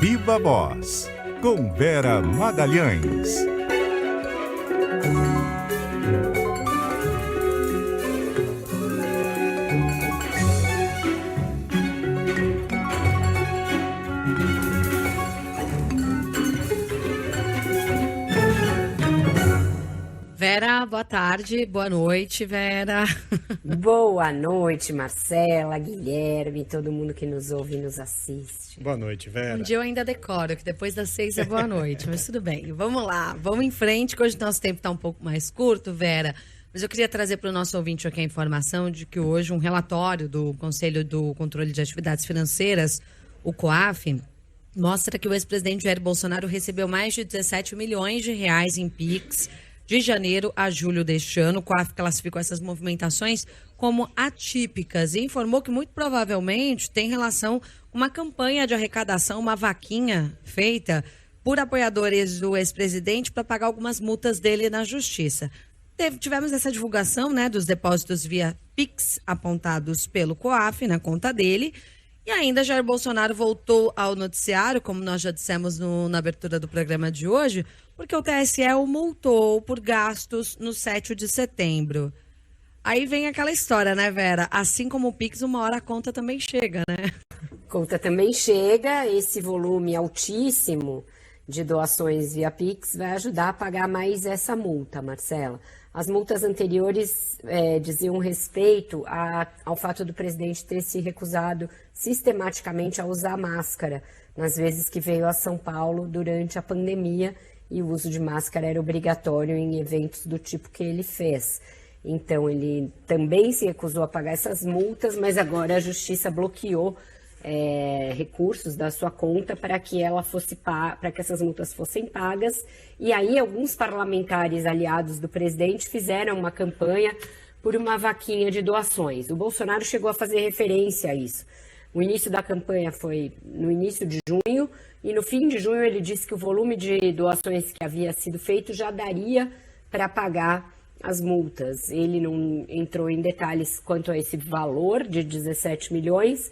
Viva Voz, com Vera Magalhães. Vera, boa tarde, boa noite, Vera. Boa noite, Marcela, Guilherme, todo mundo que nos ouve e nos assiste. Boa noite, Vera. Um dia eu ainda decoro, que depois das 6 é boa noite, mas tudo bem. Vamos lá, vamos em frente, que hoje nosso tempo está um pouco mais curto, Vera. Mas eu queria trazer para o nosso ouvinte aqui a informação de que hoje um relatório do Conselho do Controle de Atividades Financeiras, o COAF, mostra que o ex-presidente Jair Bolsonaro recebeu mais de 17 milhões de reais em PIX de janeiro a julho deste ano. O COAF classificou essas movimentações como atípicas e informou que muito provavelmente tem relação com uma campanha de arrecadação, uma vaquinha feita por apoiadores do ex-presidente para pagar algumas multas dele na justiça. Tivemos essa divulgação, né, dos depósitos via PIX apontados pelo COAF na conta dele. E ainda Jair Bolsonaro voltou ao noticiário, como nós já dissemos na abertura do programa de hoje, porque o TSE o multou por gastos no 7 de setembro. Aí vem aquela história, né, Vera? Assim como o PIX, uma hora a conta também chega, né? Conta também chega, esse volume altíssimo de doações via PIX vai ajudar a pagar mais essa multa, Marcela. As multas anteriores diziam respeito ao fato do presidente ter se recusado sistematicamente a usar máscara nas vezes que veio a São Paulo durante a pandemia, e o uso de máscara era obrigatório em eventos do tipo que ele fez. Então ele também se recusou a pagar essas multas, mas agora a Justiça bloqueou recursos da sua conta para que essas multas fossem pagas. E aí alguns parlamentares aliados do presidente fizeram uma campanha por uma vaquinha de doações. O Bolsonaro chegou a fazer referência a isso. O início da campanha foi no início de junho, e no fim de junho ele disse que o volume de doações que havia sido feito já daria para pagar as multas. Ele não entrou em detalhes quanto a esse valor de 17 milhões,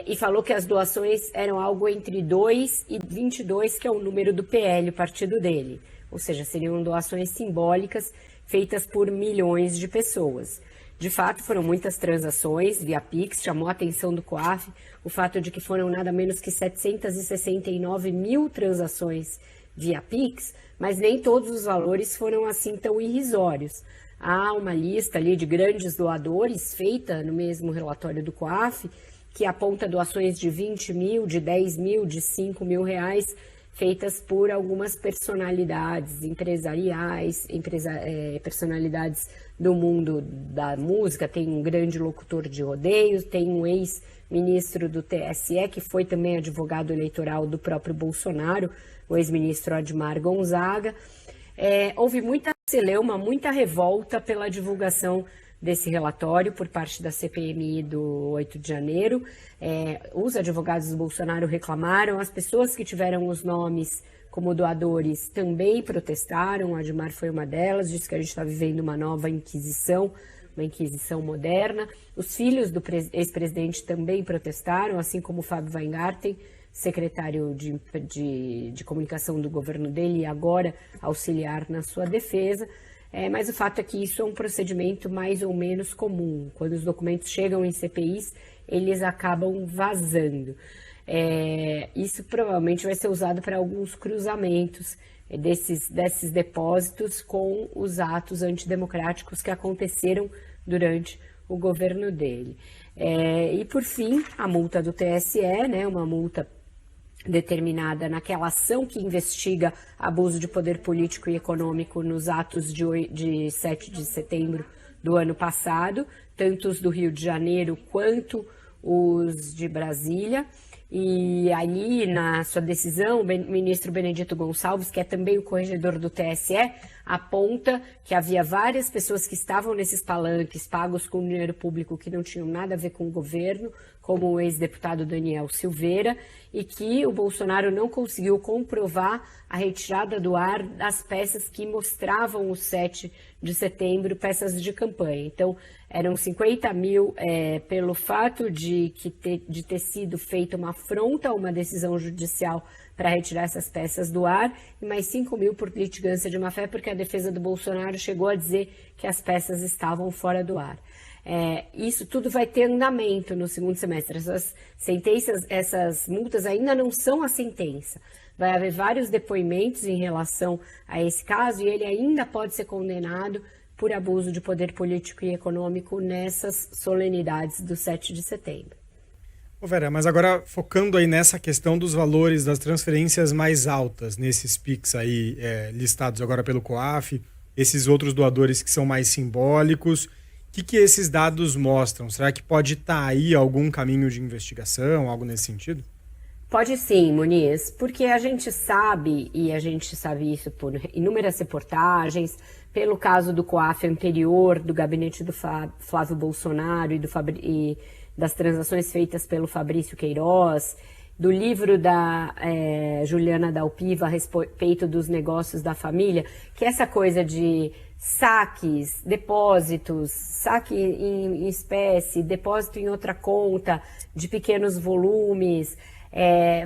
e falou que as doações eram algo entre 2 e 22, que é o número do PL, o partido dele. Ou seja, seriam doações simbólicas feitas por milhões de pessoas. De fato, foram muitas transações via PIX, chamou a atenção do COAF o fato de que foram nada menos que 769 mil transações via PIX, mas nem todos os valores foram assim tão irrisórios. Há uma lista ali de grandes doadores feita no mesmo relatório do COAF, que aponta doações de 20 mil, de 10 mil, de 5 mil reais, feitas por algumas personalidades empresariais, personalidades do mundo da música. Tem um grande locutor de rodeio, tem um ex-ministro do TSE, que foi também advogado eleitoral do próprio Bolsonaro, o ex-ministro Admar Gonzaga. Houve muita celeuma, muita revolta pela divulgação desse relatório por parte da CPMI do 8 de janeiro. Os advogados do Bolsonaro reclamaram, as pessoas que tiveram os nomes como doadores também protestaram. A Admar foi uma delas, disse que a gente está vivendo uma nova inquisição, uma inquisição moderna. Os filhos do ex-presidente também protestaram, assim como o Fábio Weingarten, secretário de comunicação do governo dele e agora auxiliar na sua defesa. Mas o fato é que isso é um procedimento mais ou menos comum. Quando os documentos chegam em CPIs, eles acabam vazando. Isso provavelmente vai ser usado para alguns cruzamentos desses depósitos com os atos antidemocráticos que aconteceram durante o governo dele. E, por fim, a multa do TSE, né, uma multa determinada naquela ação que investiga abuso de poder político e econômico nos atos de 7 de setembro do ano passado, tanto os do Rio de Janeiro quanto os de Brasília. E aí, na sua decisão, o ministro Benedito Gonçalves, que é também o corregedor do TSE, aponta que havia várias pessoas que estavam nesses palanques pagos com dinheiro público que não tinham nada a ver com o governo, como o ex-deputado Daniel Silveira, e que o Bolsonaro não conseguiu comprovar a retirada do ar das peças que mostravam o 7 de setembro, peças de campanha. Então, eram 50 mil pelo fato de ter sido feita uma afronta a uma decisão judicial para retirar essas peças do ar, e mais 5 mil por litigância de má-fé, porque a defesa do Bolsonaro chegou a dizer que as peças estavam fora do ar. Isso tudo vai ter andamento no segundo semestre. Essas sentenças, essas multas ainda não são a sentença. Vai haver vários depoimentos em relação a esse caso e ele ainda pode ser condenado por abuso de poder político e econômico nessas solenidades do 7 de setembro. Ô Vera, mas agora focando aí nessa questão dos valores das transferências mais altas, nesses PIX aí listados agora pelo COAF, esses outros doadores que são mais simbólicos, o que esses dados mostram? Será que pode estar aí algum caminho de investigação, algo nesse sentido? Pode sim, Muniz, porque a gente sabe, e a gente sabe isso por inúmeras reportagens, pelo caso do COAF anterior, do gabinete do Flávio Bolsonaro e das transações feitas pelo Fabrício Queiroz, do livro da Juliana Dalpiva a respeito dos negócios da família, que essa coisa de saques, depósitos, saque em espécie, depósito em outra conta, de pequenos volumes,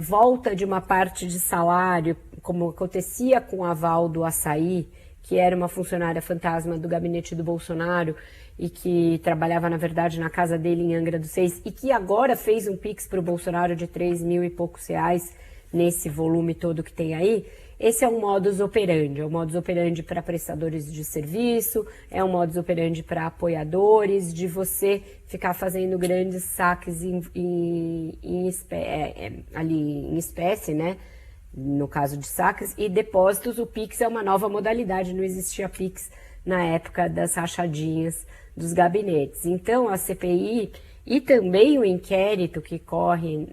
volta de uma parte de salário, como acontecia com o aval do Açaí, que era uma funcionária fantasma do gabinete do Bolsonaro e que trabalhava, na verdade, na casa dele em Angra dos Reis e que agora fez um Pix para o Bolsonaro de 3 mil e poucos reais nesse volume todo que tem aí. Esse é um modus operandi, é um modus operandi para prestadores de serviço, é um modus operandi para apoiadores, de você ficar fazendo grandes saques ali em espécie, né? No caso de saques e depósitos, o Pix é uma nova modalidade, não existia Pix na época das rachadinhas dos gabinetes. Então, a CPI e também o inquérito que corre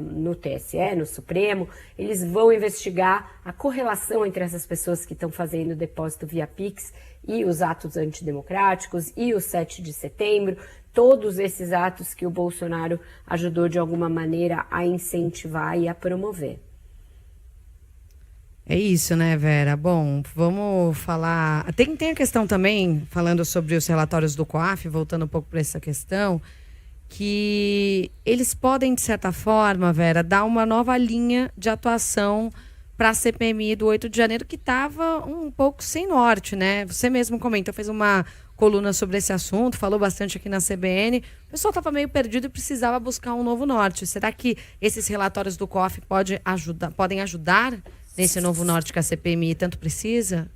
no TSE, no Supremo, eles vão investigar a correlação entre essas pessoas que estão fazendo depósito via Pix e os atos antidemocráticos e o 7 de setembro, todos esses atos que o Bolsonaro ajudou de alguma maneira a incentivar e a promover. É isso, né, Vera? Bom, vamos falar... Tem a questão também, falando sobre os relatórios do COAF, voltando um pouco para essa questão, que eles podem, de certa forma, Vera, dar uma nova linha de atuação para a CPMI do 8 de janeiro, que estava um pouco sem norte, né? Você mesmo comentou, fez uma coluna sobre esse assunto, falou bastante aqui na CBN. O pessoal estava meio perdido e precisava buscar um novo norte. Será que esses relatórios do COAF podem ajudar nesse novo norte que a CPMI tanto precisa?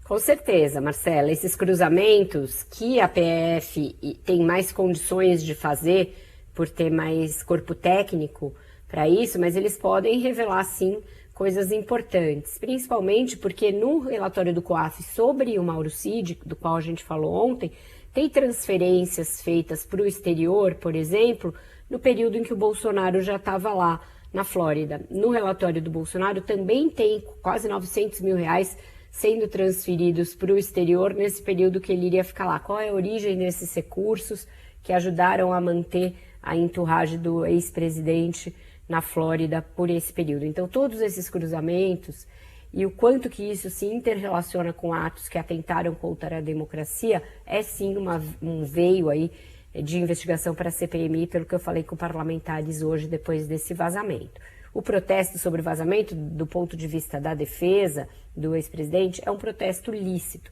Com certeza, Marcela. Esses cruzamentos que a PF tem mais condições de fazer, por ter mais corpo técnico para isso, mas eles podem revelar, sim, coisas importantes. Principalmente porque no relatório do COAF sobre o Mauro Cid, do qual a gente falou ontem, tem transferências feitas para o exterior, por exemplo, no período em que o Bolsonaro já estava lá na Flórida. No relatório do Bolsonaro também tem quase 900 mil reais sendo transferidos para o exterior nesse período que ele iria ficar lá. Qual é a origem desses recursos que ajudaram a manter a entourage do ex-presidente na Flórida por esse período? Então, todos esses cruzamentos e o quanto que isso se interrelaciona com atos que atentaram contra a democracia é sim um veio aí de investigação para a CPMI, pelo que eu falei com parlamentares hoje depois desse vazamento. O protesto sobre o vazamento, do ponto de vista da defesa do ex-presidente, é um protesto lícito.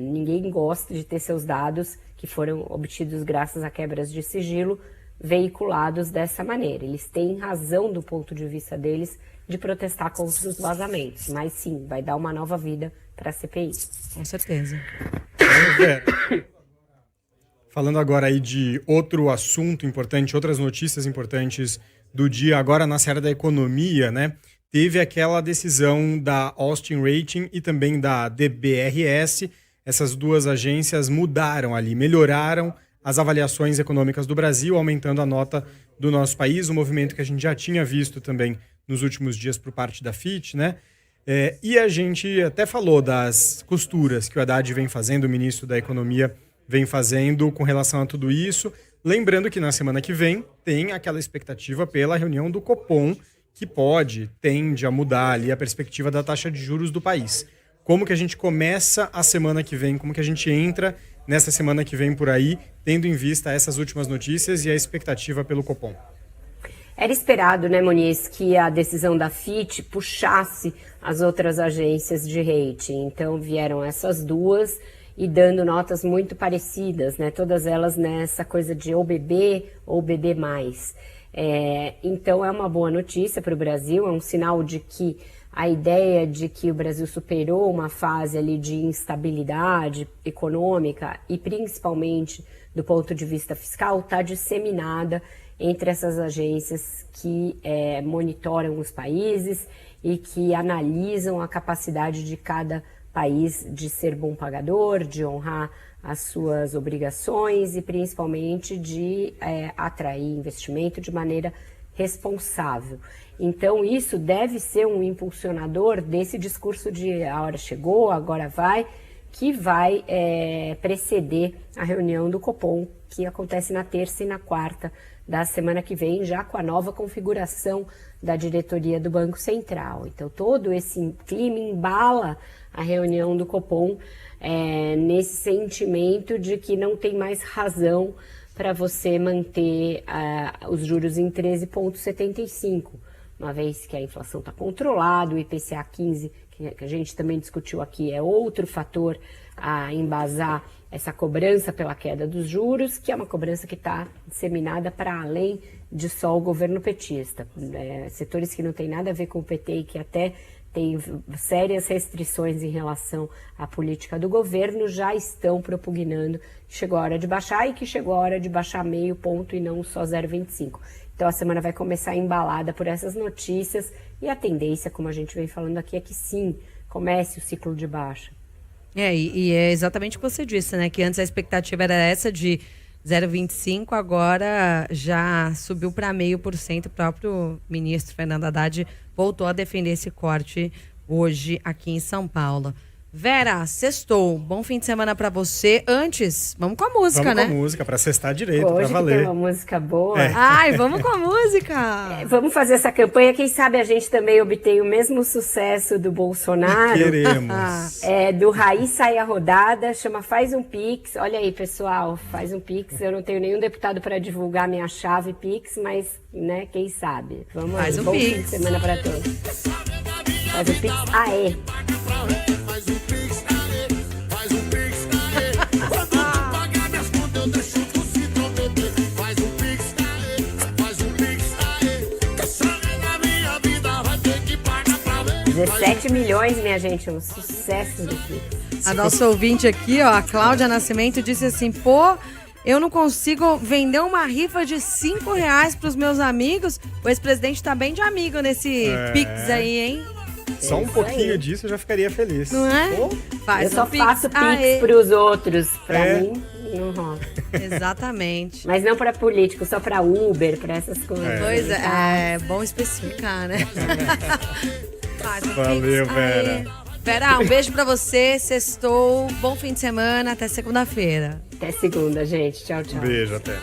Ninguém gosta de ter seus dados, que foram obtidos graças a quebras de sigilo, veiculados dessa maneira. Eles têm razão, do ponto de vista deles, de protestar contra os vazamentos. Mas sim, vai dar uma nova vida para a CPI. Com certeza. Falando agora aí de outro assunto importante, outras notícias importantes do dia, agora na seara da economia, né? Teve aquela decisão da Austin Rating e também da DBRS. Essas duas agências mudaram ali, melhoraram as avaliações econômicas do Brasil, aumentando a nota do nosso país, um movimento que a gente já tinha visto também nos últimos dias por parte da Fitch, né? E a gente até falou das costuras que o Haddad vem fazendo, o ministro da Economia vem fazendo com relação a tudo isso. Lembrando que na semana que vem tem aquela expectativa pela reunião do Copom, que tende a mudar ali a perspectiva da taxa de juros do país. Como que a gente começa a semana que vem, como que a gente entra nessa semana que vem por aí, tendo em vista essas últimas notícias e a expectativa pelo Copom? Era esperado, né, Moniz, que a decisão da Fitch puxasse as outras agências de rating. Então vieram essas duas e dando notas muito parecidas, né? Todas elas nessa coisa de ou BB ou BB+. Então é uma boa notícia para o Brasil, é um sinal de que a ideia de que o Brasil superou uma fase ali de instabilidade econômica e principalmente do ponto de vista fiscal está disseminada entre essas agências que monitoram os países e que analisam a capacidade de cada país de ser bom pagador, de honrar as suas obrigações e principalmente de atrair investimento de maneira responsável. Então isso deve ser um impulsionador desse discurso de a hora chegou, agora vai, que vai preceder a reunião do Copom, que acontece na terça e na quarta da semana que vem, já com a nova configuração da diretoria do Banco Central. Então todo esse clima embala a reunião do Copom nesse sentimento de que não tem mais razão para você manter os juros em 13,75, uma vez que a inflação está controlada, o IPCA 15, que a gente também discutiu aqui, é outro fator a embasar essa cobrança pela queda dos juros, que é uma cobrança que está disseminada para além de só o governo petista. Setores que não tem nada a ver com o PT e que até tem sérias restrições em relação à política do governo, já estão propugnando que chegou a hora de baixar e que chegou a hora de baixar meio ponto e não só 0,25. Então a semana vai começar embalada por essas notícias e a tendência, como a gente vem falando aqui, é que sim, comece o ciclo de baixa. E é exatamente o que você disse, né? Que antes a expectativa era essa de 0,25, agora já subiu para 0,5%. O próprio ministro Fernando Haddad voltou a defender esse corte hoje aqui em São Paulo. Vera, sextou. Bom fim de semana pra você. Antes, vamos com a música, né? Vamos com a música, pra sextar direito, hoje pra valer. Tem uma música boa. Ai, vamos com a música. Vamos fazer essa campanha. Quem sabe a gente também obtém o mesmo sucesso do Bolsonaro. Queremos. Do Raiz Sai a Rodada, chama Faz um Pix. Olha aí, pessoal, faz um Pix. Eu não tenho nenhum deputado para divulgar minha chave Pix, mas, né, quem sabe. Vamos faz aí. Um Bom Pix. fim de semana para todos. Faz um Pix. Aê! Você. 7 milhões, minha gente, um sucesso do Pix. A nossa ouvinte aqui, ó, a Cláudia Nascimento, disse assim, pô, eu não consigo vender uma rifa de R$5 pros meus amigos. O ex-presidente tá bem de amigo nesse Pix aí, hein? Só um pouquinho disso eu já ficaria feliz. Não é? Faz Eu só Pix. faço Pix Aê. pros outros, pra mim não rola. Exatamente. Mas não pra político, só pra Uber, pra essas coisas. Pois é bom especificar, né? Faz um Valeu, Pix. Vera. Aê. Vera, um beijo pra você, sextou, bom fim de semana, até segunda-feira. Até segunda, gente. Tchau, tchau. Beijo, até.